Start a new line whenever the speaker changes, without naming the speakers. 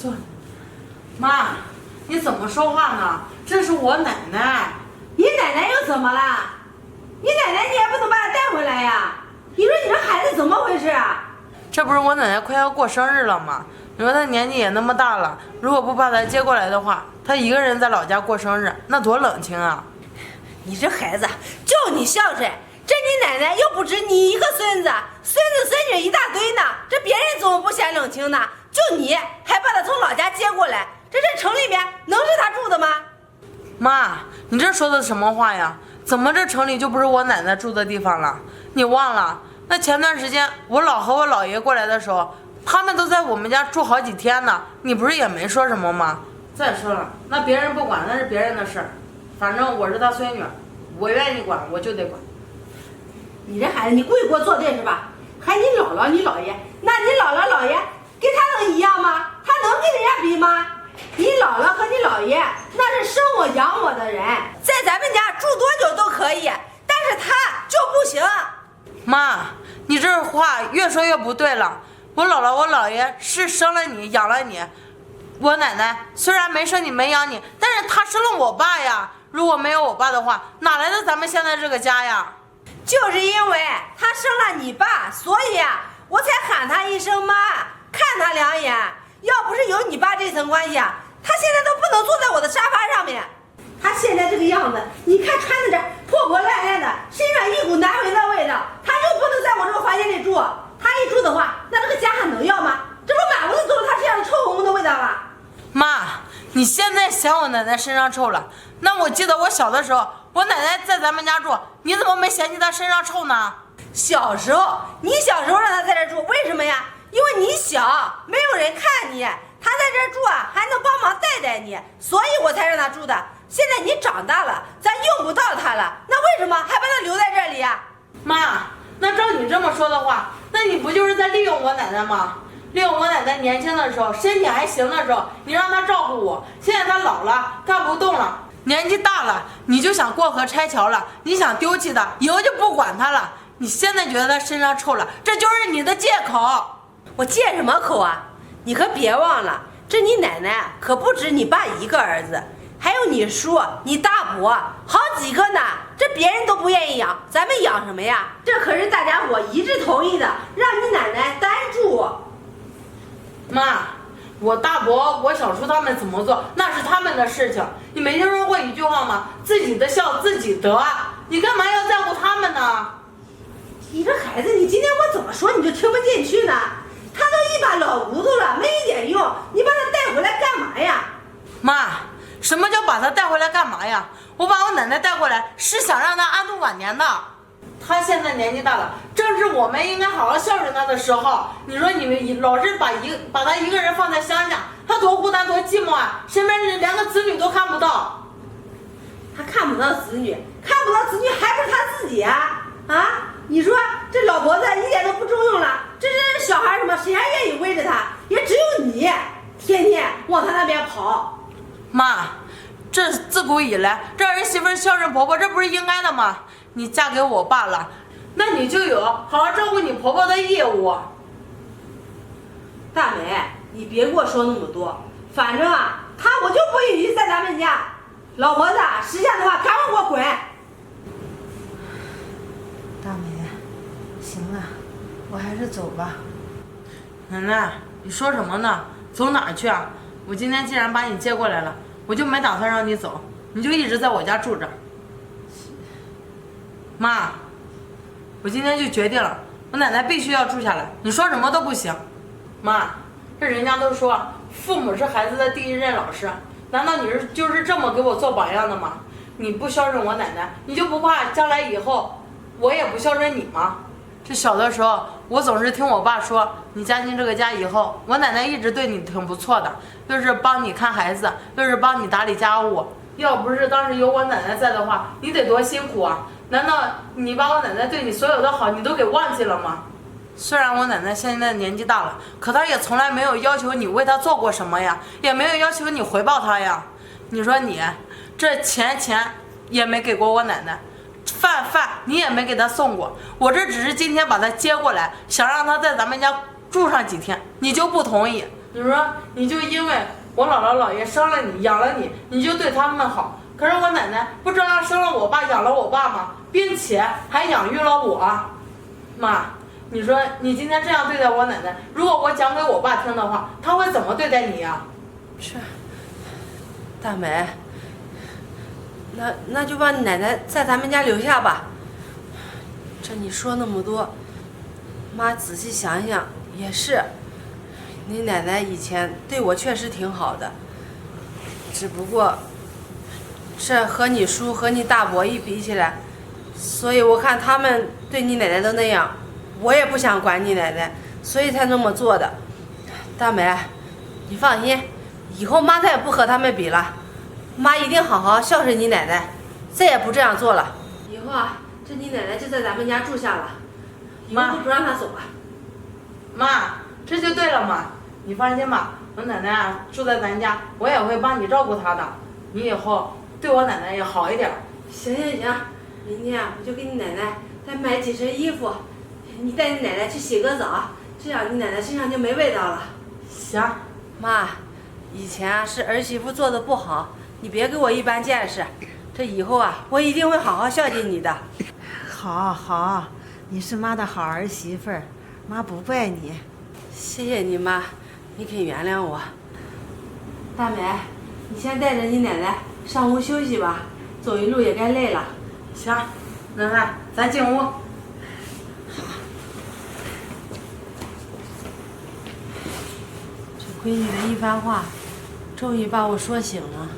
坐。妈，你怎么说话呢？这是我奶奶。
你奶奶又怎么了？你奶奶你也不能把她带回来呀？你说你这孩子怎么回事啊？
这不是我奶奶快要过生日了吗？你说她年纪也那么大了，如果不把她接过来的话，她一个人在老家过生日，那多冷清啊！
你这孩子就你孝顺，这你奶奶又不止你一个孙子，孙子孙女一大堆呢，这别人怎么不嫌冷清呢？就你还把她从老家接过来，这城里面能是她住的吗？
妈，你这说的什么话呀？怎么这城里就不是我奶奶住的地方了？你忘了？那前段时间我姥和我姥爷过来的时候，他们都在我们家住好几天呢，你不是也没说什么吗？再说了，那别人不管那是别人的事儿，反正我是他孙女，我愿意管我就得管。
你这孩子，你故意给我作对是吧？还你姥姥你姥爷，那你姥姥姥爷跟他能一样吗？他能跟人家比吗？你姥姥和你姥爷那是生我养我的人，在咱们家住多久都可以，但是他就不行。
妈，你这话越说越不对了。我姥姥我姥爷是生了你养了你，我奶奶虽然没生你没养你，但是她生了我爸呀。如果没有我爸的话，哪来的咱们现在这个家呀？
就是因为他生了你爸，所以我才喊他一声妈，看他两眼。要不是有你爸这层关系他现在都不能坐在我的沙发上面。他现在这个样子，你看穿的这破破烂烂的，身上一股难闻的味道，他就不能在我这个房间里住。他一住的话，那这个家还能要吗？这不满屋子都是他身上的臭烘烘的味道吗？
妈，你现在嫌我奶奶身上臭了，那我记得我小的时候，我奶奶在咱们家住，你怎么没嫌弃她身上臭呢？
小时候，你小时候让他在这住，为什么呀？因为你小，没有人看你，他在这住还能帮忙带带你，所以我才让他住的。现在你长大了，咱用不到他了，那为什么还把他留在这里呀？
妈，那照你这么说的话，那你不就是在利用我奶奶吗？利用我奶奶年轻的时候，身体还行的时候，你让她照顾我。现在她老了，干不动了，年纪大了，你就想过河拆桥了，你想丢弃她，以后就不管她了。你现在觉得她身上臭了，这就是你的借口。
我借什么口啊？你可别忘了，这你奶奶可不止你爸一个儿子，还有你叔、你大伯，好几个呢。这别人都不愿意养，咱们养什么呀？这可是大家伙一致同意的，让你奶奶单住。
妈，我大伯、我小叔他们怎么做，那是他们的事情。你没听说过一句话吗？自己的孝自己得。你干嘛要在乎他们呢？
你这孩子，你今天我怎么说你就听不进去呢？他都一把老骨头了，没一点用，你把他带回来干嘛呀？
妈，什么叫把他带回来干嘛呀？我把我奶奶带过来是想让她安度晚年的。她现在年纪大了，正是我们应该好好孝顺她的时候。你说你们老是把她一个人放在乡下，她多孤单多寂寞啊！身边连个子女都看不到。
他看不到子女，看不到子女还不是他自己啊？你说这老婆子一点都不中用了，这小孩什么谁还愿意围着他？也只有你天天往他那边跑。
妈，这自古以来这儿媳妇孝顺婆婆，这不是应该的吗？你嫁给我爸了，那你就有好好照顾你婆婆的义务。
大美，你别给我说那么多，反正我就不允许在咱们家。老婆子识相的话，赶快给我滚！
大美，行了，我还是走吧。奶奶，你说什么呢？走哪儿去啊？我今天既然把你接过来了，我就没打算让你走，你就一直在我家住着。妈，我今天就决定了，我奶奶必须要住下来，你说什么都不行。妈，这人家都说父母是孩子的第一任老师，难道你就是这么给我做榜样的吗？你不孝顺我奶奶，你就不怕将来以后我也不孝顺你吗？这小的时候，我总是听我爸说，你嫁进这个家以后，我奶奶一直对你挺不错的，就是帮你看孩子，就是帮你打理家务。要不是当时有我奶奶在的话，你得多辛苦啊！难道你把我奶奶对你所有的好，你都给忘记了吗？虽然我奶奶现在年纪大了，可她也从来没有要求你为她做过什么呀，也没有要求你回报她呀。你说你这钱也没给过我奶奶，饭你也没给她送过，我这只是今天把她接过来，想让她在咱们家住上几天，你就不同意。你说你就因为我姥姥姥爷生了你养了你，你就对他们好。可是我奶奶不照样生了我爸养了我爸吗？并且还养育了我。妈，你说你今天这样对待我奶奶，如果我讲给我爸听的话，他会怎么对待你呀？
是，大美，那就把你奶奶在咱们家留下吧。这你说那么多，妈仔细想想也是，你奶奶以前对我确实挺好的，只不过这和你叔和你大伯一比起来，所以我看他们对你奶奶都那样，我也不想管你奶奶，所以才那么做的。大美，你放心，以后妈再也不和他们比了，妈一定好好孝顺你奶奶，再也不这样做了。以后啊，这你奶奶就在咱们家住下了，以后都不让她走了。
妈，这就对了嘛，你放心吧，我奶奶啊住在咱家，我也会帮你照顾她的。你以后对我奶奶也好一点。
行，明天啊我就给你奶奶再买几身衣服，你带你奶奶去洗个澡，这样你奶奶身上就没味道了。
行，
妈，以前啊是儿媳妇做的不好，你别给我一般见识。这以后啊，我一定会好好孝敬你的。
好，你是妈的好儿媳妇儿，妈不怪你。
谢谢你妈，你肯原谅我。大美，你先带着你奶奶上屋休息吧，走一路也该累了。
行，那看咱进屋。
这闺女的一番话，终于把我说醒了。